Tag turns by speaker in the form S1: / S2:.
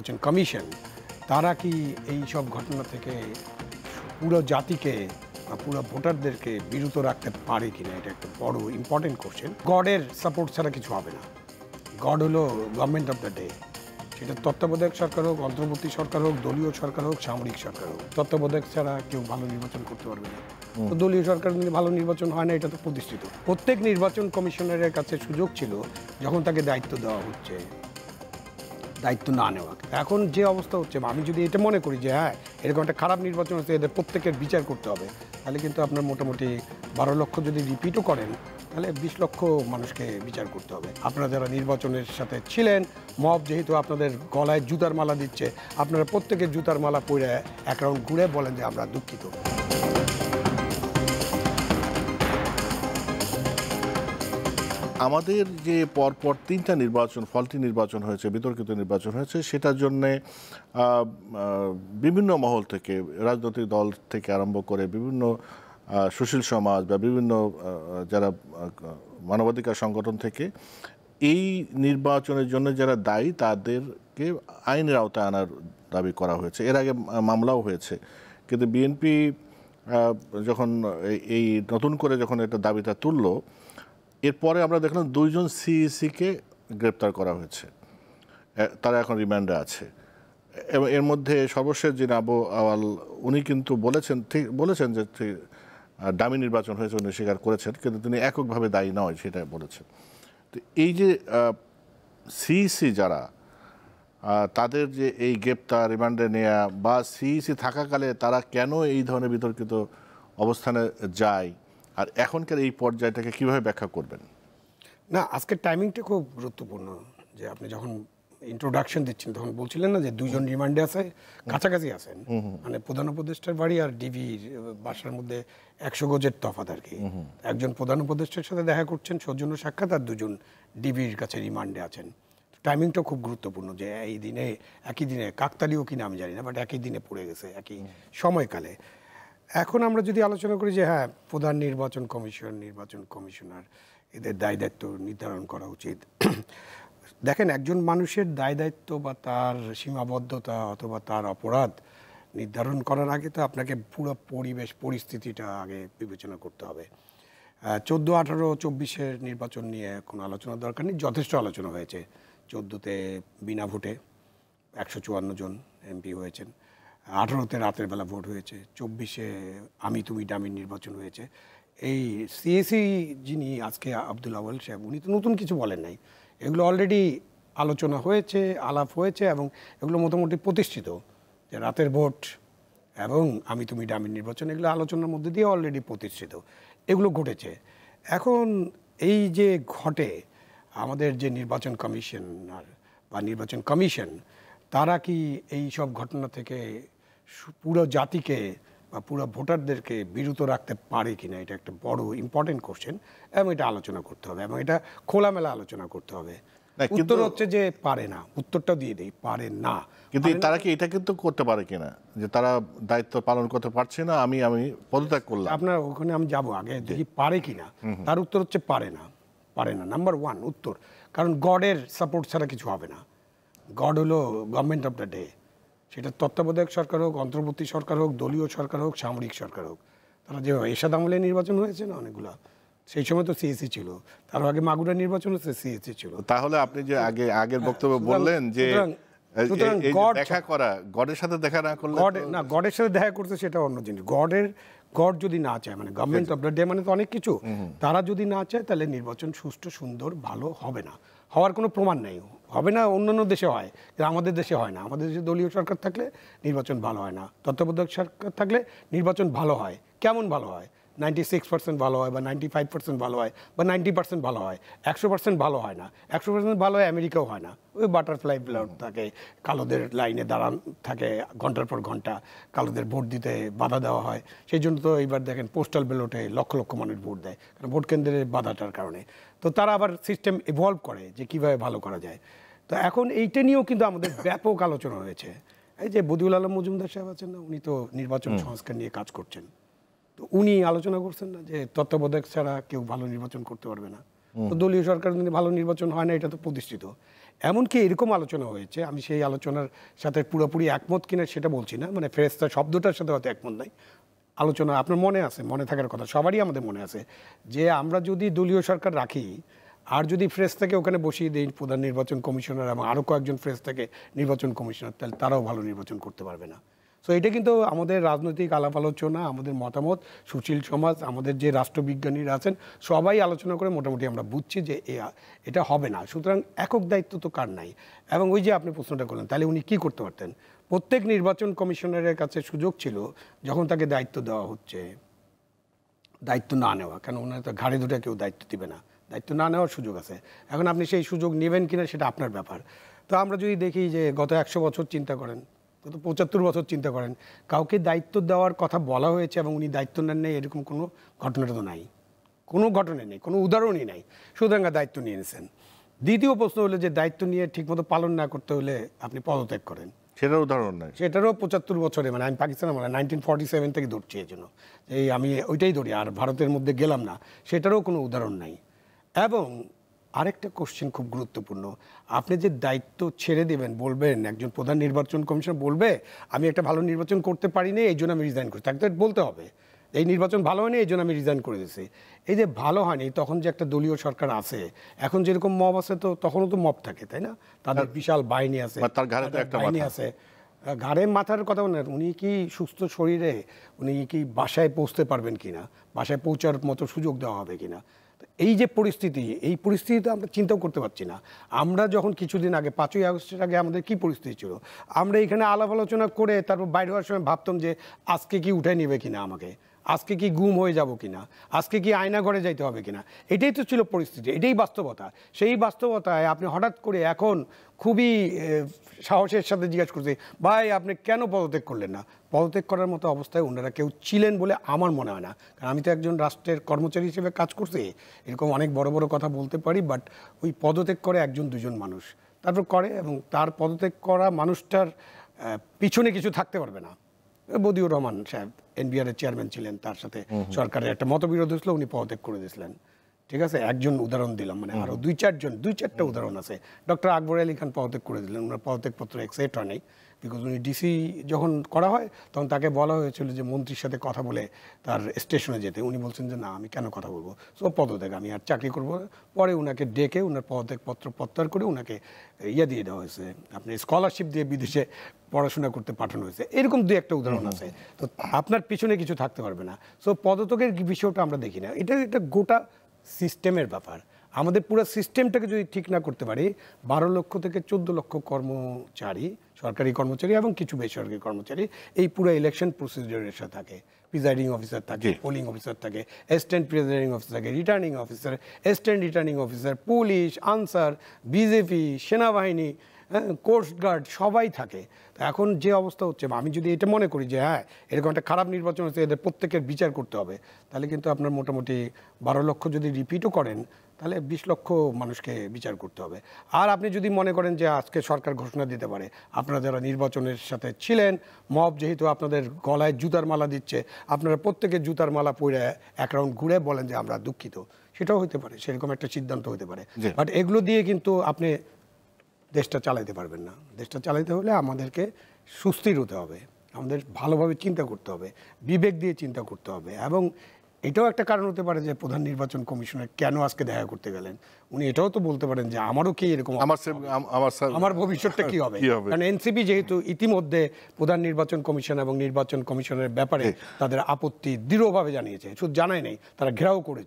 S1: নির্বাচন কমিশন তারা কি এই সব ঘটনা থেকে পুরো জাতিকে বা পুরো ভোটারদেরকে বিরত রাখতে পারে কিনা, এটা একটা বড় ইম্পর্টেন্ট কোশ্চেন। গডের সাপোর্ট ছাড়া কিছু হবে না। গড হলো গভর্নমেন্ট অফ দ্য ডে, সেটা তত্ত্বাবধায়ক সরকার হোক, অন্তর্বর্তী সরকার হোক, দলীয় সরকার হোক, সামরিক সরকার হোক। তত্ত্বাবধায়ক ছাড়া কেউ ভালো নির্বাচন করতে পারবে না। তো দলীয় সরকার ভালো নির্বাচন হয় না, এটা তো প্রতিষ্ঠিত। প্রত্যেক নির্বাচন কমিশনারের কাছে সুযোগ ছিল যখন তাকে দায়িত্ব দেওয়া হচ্ছে দায়িত্ব না নেওয়া। এখন যে অবস্থা হচ্ছে, আমি যদি এটা মনে করি যে হ্যাঁ এরকম একটা খারাপ নির্বাচন হচ্ছে, এদের প্রত্যেকের বিচার করতে হবে, তাহলে কিন্তু আপনার মোটামুটি 12 লক্ষ যদি রিপিটও করেন তাহলে 20 লক্ষ মানুষকে বিচার করতে হবে। আপনারা যারা নির্বাচনের সাথে ছিলেন, মব যেহেতু আপনাদের গলায় জুতার মালা দিচ্ছে, আপনারা প্রত্যেকের জুতার মালা পরে এক রাউন্ড ঘুরে বলেন যে আমরা দুঃখিত।
S2: আমাদের যে পরপর 3টা নির্বাচন, ফলটি নির্বাচন হয়েছে, বিতর্কিত নির্বাচন হয়েছে, সেটার জন্যে বিভিন্ন মহল থেকে, রাজনৈতিক দল থেকে আরম্ভ করে বিভিন্ন সুশীল সমাজ বা বিভিন্ন যারা মানবাধিকার সংগঠন থেকে এই নির্বাচনের জন্য যারা দায়ী তাদেরকে আইনের আওতায় আনার দাবি করা হয়েছে। এর আগে মামলাও হয়েছে, কিন্তু বিএনপি যখন এই নতুন করে যখন এটা দাবিটা তুলল, এরপরে আমরা দেখলাম 2 জন সিইসিকে গ্রেপ্তার করা হয়েছে, তারা এখন রিমান্ডে আছে। এবং এর মধ্যে সর্বশেষ যিনি আবু আওয়াল, উনি কিন্তু বলেছেন যে ডামি নির্বাচন হয়েছে, উনি স্বীকার করেছেন, কিন্তু তিনি এককভাবে দায়ী নয় সেটা বলেছেন। তো এই যে সিইসি যারা, তাদের যে এই গ্রেপ্তার, রিমান্ডে নেয়া বা সিইসি থাকাকালে তারা কেন এই ধরনের বিতর্কিত অবস্থানে যায়, আর এখনকার এই পর্যায়টাকে কিভাবে ব্যাখ্যা করবেন?
S1: না, আজকের টাইমিংটা খুব গুরুত্বপূর্ণ। যে আপনি যখন ইন্ট্রোডাকশন দিচ্ছেন তখন বলছিলেন না যে 2 জন রিমান্ডে আছে, কাছাকাছি আছেন, মানে প্রধান উপদেষ্টার বাড়ি আর ডিবির বাসার মধ্যে 100 গজের তফাৎ আর কি। একজন প্রধান উপদেষ্টার সাথে দেখা করছেন, সৌজন্য সাক্ষাৎ, আর 2 জন ডিবির কাছে রিমান্ডে আছেন। টাইমিংটা খুব গুরুত্বপূর্ণ যে এই দিনে, একই দিনে, কাকতালীয় কিনা আমি জানি না, বাট একই দিনে পড়ে গেছে, একই সময়কালে। এখন আমরা যদি আলোচনা করি যে হ্যাঁ প্রধান নির্বাচন কমিশন, নির্বাচন কমিশনার, এদের দায় দায়িত্ব নির্ধারণ করা উচিত। দেখেন, একজন মানুষের দায় দায়িত্ব বা তার সীমাবদ্ধতা অথবা তার অপরাধ নির্ধারণ করার আগে তো আপনাকে পুরো পরিবেশ পরিস্থিতিটা আগে বিবেচনা করতে হবে। 14, 18, 24-এর নির্বাচন নিয়ে কোনো আলোচনার দরকার নেই, যথেষ্ট আলোচনা হয়েছে। 14-তে বিনা ভোটে 154 জন এমপি হয়েছেন, 18-তে রাতের বেলা ভোট হয়েছে, 24-এ আমি তুমি ডামির নির্বাচন হয়েছে। এই সিএসি যিনি আজকে আব্দুল আওয়াল সাহেব, উনি তো নতুন কিছু বলেন নাই, এগুলো অলরেডি আলোচনা হয়েছে, আলাপ হয়েছে, এবং এগুলো মোটামুটি প্রতিষ্ঠিত যে রাতের ভোট এবং আমি তুমি ডামির নির্বাচন, এগুলো আলোচনার মধ্যে দিয়ে অলরেডি প্রতিষ্ঠিত, এগুলো ঘটেছে। এখন এই যে ঘটে, আমাদের যে নির্বাচন কমিশনার বা নির্বাচন কমিশন তারা কি এই সব ঘটনা থেকে পুরো জাতিকে বা পুরো ভোটারদেরকে বিরত রাখতে পারে কিনা, এটা একটা বড় ইম্পর্টেন্ট কোশ্চেন, এবং এটা আলোচনা করতে হবে, এবং এটা খোলামেলা আলোচনা করতে হবে। উত্তর হচ্ছে যে পারে না, উত্তরটা দিয়ে দেই, পারে না।
S2: কিন্তু তারা কি এটা কিন্তু করতে পারে কিনা যে তারা দায়িত্ব পালন করতে পারছে না, আমি পদত্যাগ করলাম?
S1: আপনার ওখানে আমি যাব, আগে দেখি পারে কিনা। তার উত্তর হচ্ছে পারে না, পারে না, নাম্বার 1 উত্তর। কারণ গডের সাপোর্ট ছাড়া কিছু হবে না। গড হলো গভর্নমেন্ট অফ দ্য ডে, সেটা তত্ত্বাবধায়ক সরকার হোক, অন্তর্বর্তী সরকার হোক, দলীয় সরকার হোক, সামরিক সরকার হোক। তারা যে এরশাদ আমলে নির্বাচন হয়েছে না অনেকগুলো, সেই সময় তো সিএসি ছিল, তার আগে মাগুরা নির্বাচন হচ্ছে সিএসি ছিল।
S2: তাহলে আপনি যে আগের বক্তব্যে বললেন যে দেখা করা, গডের সাথে দেখা না করলে,
S1: গডের সাথে দেখা করতে সেটা অন্য জিনিস। গড যদি না চায়, মানে গভর্নমেন্ট অফ দ্য ডে মানে তো অনেক কিছু, তারা যদি না চায় তাহলে নির্বাচন সুষ্ঠু, সুন্দর, ভালো হবে না, হওয়ার কোনো প্রমাণ নেই। হবে না, অন্যান্য দেশে হয়, আমাদের দেশে হয় না। আমাদের দেশে দলীয় সরকার থাকলে নির্বাচন ভালো হয় না, তত্ত্বাবধায়ক সরকার থাকলে নির্বাচন ভালো হয়। কেমন ভালো হয়? 96% ভালো হয়, বা 95% ভালো হয়, বা 90% ভালো হয়। 100% ভালো হয় না। 100% ভালো হয় আমেরিকাও হয় না। ওই বাটারফ্লাই ব্যালট থাকে, কালোদের লাইনে দাঁড়ান থাকে ঘন্টার পর ঘন্টা, কালোদের ভোট দিতে বাধা দেওয়া হয়। সেই জন্য তো এইবার দেখেন পোস্টাল ব্যালটে লক্ষ লক্ষ মানুষ ভোট দেয়, কারণ ভোট কেন্দ্রের বাধাটার কারণে। তো তারা আবার সিস্টেম ইভলভ করে যে কীভাবে ভালো করা যায়। তো এখন এইটা নিয়েও কিন্তু আমাদের ব্যাপক আলোচনা হয়েছে। এই যে বদিউল আলম মজুমদার সাহেব আছেন না, উনি তো নির্বাচন সংস্কার নিয়ে কাজ করছেন, তো উনি আলোচনা করছেন না যে তত্ত্বাবধায়ক ছাড়া কেউ ভালো নির্বাচন করতে পারবে না। তো দলীয় সরকার ভালো নির্বাচন হয় না, এটা তো প্রতিষ্ঠিত। এমনকি এরকম আলোচনা হয়েছে, আমি সেই আলোচনার সাথে পুরোপুরি একমত কিনা সেটা বলছি না, মানে ফেরেশতা শব্দটার সাথে হয়তো একমত নাই, আলোচনা আপনার মনে আছে, মনে থাকার কথা সবারই আমাদের মনে আছে, যে আমরা যদি দলীয় সরকার রাখি আর যদি ফেরেশতাকে ওখানে বসিয়ে দিই প্রধান নির্বাচন কমিশনার এবং আরও কয়েকজন ফেরেশতাকে নির্বাচন কমিশনার, তাহলে তারাও ভালো নির্বাচন করতে পারবে না। সো এটা কিন্তু আমাদের রাজনৈতিক আলাপ আলোচনা, আমাদের মতামত, সুশীল সমাজ, আমাদের যে রাষ্ট্রবিজ্ঞানীরা আছেন সবাই আলোচনা করে মোটামুটি আমরা বুঝছি যে এটা হবে না। সুতরাং একক দায়িত্ব তো কার নাই। এবং ওই যে আপনি প্রশ্নটা করলেন, তাহলে উনি কী করতে পারতেন? প্রত্যেক নির্বাচন কমিশনারের কাছে সুযোগ ছিল যখন তাকে দায়িত্ব দেওয়া হচ্ছে দায়িত্ব না নেওয়া, কেন ওনার তো ঘাড়ে দুটা কেউ দায়িত্ব দিবে না, দায়িত্ব না নেওয়ার সুযোগ আছে। এখন আপনি সেই সুযোগ নেবেন কিনা সেটা আপনার ব্যাপার। তো আমরা যদি দেখি যে গত 100 বছর চিন্তা করেন, গত 75 বছর চিন্তা করেন, কাউকে দায়িত্ব দেওয়ার কথা বলা হয়েছে এবং উনি দায়িত্ব নেন নেই, এরকম কোনো ঘটনা তো নাই, কোনো ঘটনা নেই, কোনো উদাহরণই নাই। সুতরাং দায়িত্ব নিয়ে নিয়েছেন। দ্বিতীয় প্রশ্ন হলো যে দায়িত্ব নিয়ে ঠিকমতো পালন না করতে হলে আপনি পদত্যাগ করেন,
S2: সেটার উদাহরণ নাই।
S1: সেটারও 75 বছরে, মানে আমি পাকিস্তান 1947 থেকে ধরছি, এই জন্য এই আমি ওইটাই ধরি, আর ভারতের মধ্যে গেলাম না, সেটারও কোনো উদাহরণ নাই। এবং আরেকটা কোশ্চেন খুব গুরুত্বপূর্ণ, আপনি যে দায়িত্ব ছেড়ে দেবেন, বলবেন একজন প্রধান নির্বাচন কমিশন বলবে আমি একটা ভালো নির্বাচন করতে পারিনি এই জন্য আমি রিজাইন করছি, তাকে তো বলতে হবে এই নির্বাচন ভালো হয়নি এই জন্য আমি রিজাইন করে দিয়েছি। এই যে ভালো হয়নি, তখন যে একটা দলীয় সরকার আছে, এখন যেরকম মব আছে তো তখনও তো মব থাকে, তাই না? তাদের বিশাল বাহিনী আছে,
S2: তার ঘাড়ে তো একটা
S1: বাহিনী আছে। ঘাড়ে মাথার কথা বলেন, উনি কি সুস্থ শরীরে উনি কি বাসায় পৌঁছতে পারবেন কিনা, বাসায় পৌঁছার মতো সুযোগ দেওয়া হবে কিনা? এই যে পরিস্থিতি, এই পরিস্থিতিতে আমরা চিন্তাও করতে পারছি না। আমরা যখন কিছুদিন আগে 5ই আগস্টের আগে আমাদের কি পরিস্থিতি ছিল, আমরা এখানে আলাপ আলোচনা করে তারপর বাইরে হওয়ার সময় ভাবতাম যে আজকে কি উঠে নেবে কিনা আমাকে, আজকে কি গুম হয়ে যাব কিনা, আজকে কি আয়না ঘরে যাইতে হবে কিনা, এটাই তো ছিল পরিস্থিতি, এটাই বাস্তবতা। সেই বাস্তবতায় আপনি হঠাৎ করে এখন খুবই সাহসের সাথে জিজ্ঞাসা করছে, ভাই আপনি কেন পদত্যাগ করলেন না? পদত্যাগ করার মতো অবস্থায় ওনারা কেউ ছিলেন বলে আমার মনে হয় না, কারণ আমি তো একজন রাষ্ট্রের কর্মচারী হিসেবে কাজ করছি, এরকম অনেক বড় বড় কথা বলতে পারি, বাট ওই পদত্যাগ করে একজন দুজন মানুষ তারপর করে, এবং তার পদত্যাগ করা মানুষটার পিছনে কিছু থাকতে পারবে না। বদিউর রহমান সাহেব এনবিআর এর চেয়ারম্যান ছিলেন, তার সাথে সরকারের একটা মতবিরোধ হয়েছিল, উনি পদত্যাগ করে দিয়েছিলেন, ঠিক আছে? একজন উদাহরণ দিলাম, মানে আরো দুই চারটা উদাহরণ আছে। ডক্টর আকবর আলী খান পদত্যাগ করে দিলেন, ওনার পদত্যাগপত্র অ্যাকসেপ্ট হয় নাই, বিকজ উনি ডিসি যখন করা হয় তখন তাকে বলা হয়েছিল যে মন্ত্রীর সাথে কথা বলে তার স্টেশনে যেতে, উনি বলছেন যে না আমি কেন কথা বলবো, সো পদত্যাগ, আমি আর চাকরি করবো না। পরে উনাকে ডেকে ওনার পদত্যাগপত্র প্রত্যাহার করে উনাকে ইয়ে দিয়ে দেওয়া হয়েছে, আপনি স্কলারশিপ দিয়ে বিদেশে পড়াশোনা করতে পাঠানো হয়েছে। এরকম দুই একটা উদাহরণ আছে। তো আপনার পিছনে কিছু থাকতে পারবে না। সো পদত্যাগের বিষয়টা আমরা দেখি না, এটা একটা গোটা সিস্টেমের ব্যাপার। আমাদের পুরো সিস্টেমটাকে যদি ঠিক না করতে পারি, 12 লক্ষ থেকে 14 লক্ষ কর্মচারী, সরকারি কর্মচারী এবং কিছু বেসরকারি কর্মচারী এই পুরো ইলেকশন প্রসিডিওরের সাথে থাকে। প্রিজাইডিং অফিসার থাকে, পোলিং অফিসার থাকে, অ্যাসিস্ট্যান্ট প্রিজাইডিং অফিসার থাকে, returning officer, assistant returning officer, police, answer, BJP, সেনাবাহিনী, কোস্টগার্ড, সবাই থাকে। তো এখন যে অবস্থা হচ্ছে, আমি যদি এটা মনে করি যে হ্যাঁ এরকম একটা খারাপ নির্বাচন হচ্ছে, এদের প্রত্যেকের বিচার করতে হবে, তাহলে কিন্তু আপনার মোটামুটি 12 লক্ষ যদি রিপিটও করেন তাহলে 20 লক্ষ মানুষকে বিচার করতে হবে। আর আপনি যদি মনে করেন যে আজকে সরকার ঘোষণা দিতে পারে, আপনারা যারা নির্বাচনের সাথে ছিলেন, মব যেহেতু আপনাদের গলায় জুতার মালা দিচ্ছে, আপনারা প্রত্যেকে জুতার মালা পরে এক রাউন্ড ঘুরে বলেন যে আমরা দুঃখিত, সেটাও হতে পারে, সেরকম একটা সিদ্ধান্ত হতে পারে। বাট এগুলো দিয়ে কিন্তু আপনি দেশটা চালাইতে পারবেন না। দেশটা চালাইতে হলে আমাদেরকে সুস্থির হতে হবে, আমাদের ভালোভাবে চিন্তা করতে হবে, বিবেক দিয়ে চিন্তা করতে হবে। এবং এটাও একটা কারণ হতে পারে যে প্রধান নির্বাচন কমিশনার কেন আজকে দেখা করতে গেলেন, উনি এটাও তো বলতে পারেন যে আমারও কি এরকম, আমার ভবিষ্যৎটা কি হবে। কারণ এনসিপি যেহেতু ইতিমধ্যে প্রধান নির্বাচন কমিশন এবং নির্বাচন কমিশনের ব্যাপারে তাদের আপত্তি দৃঢ়ভাবে জানিয়েছে, শুধু জানাই নাই, তারা ঘেরাও করেছে।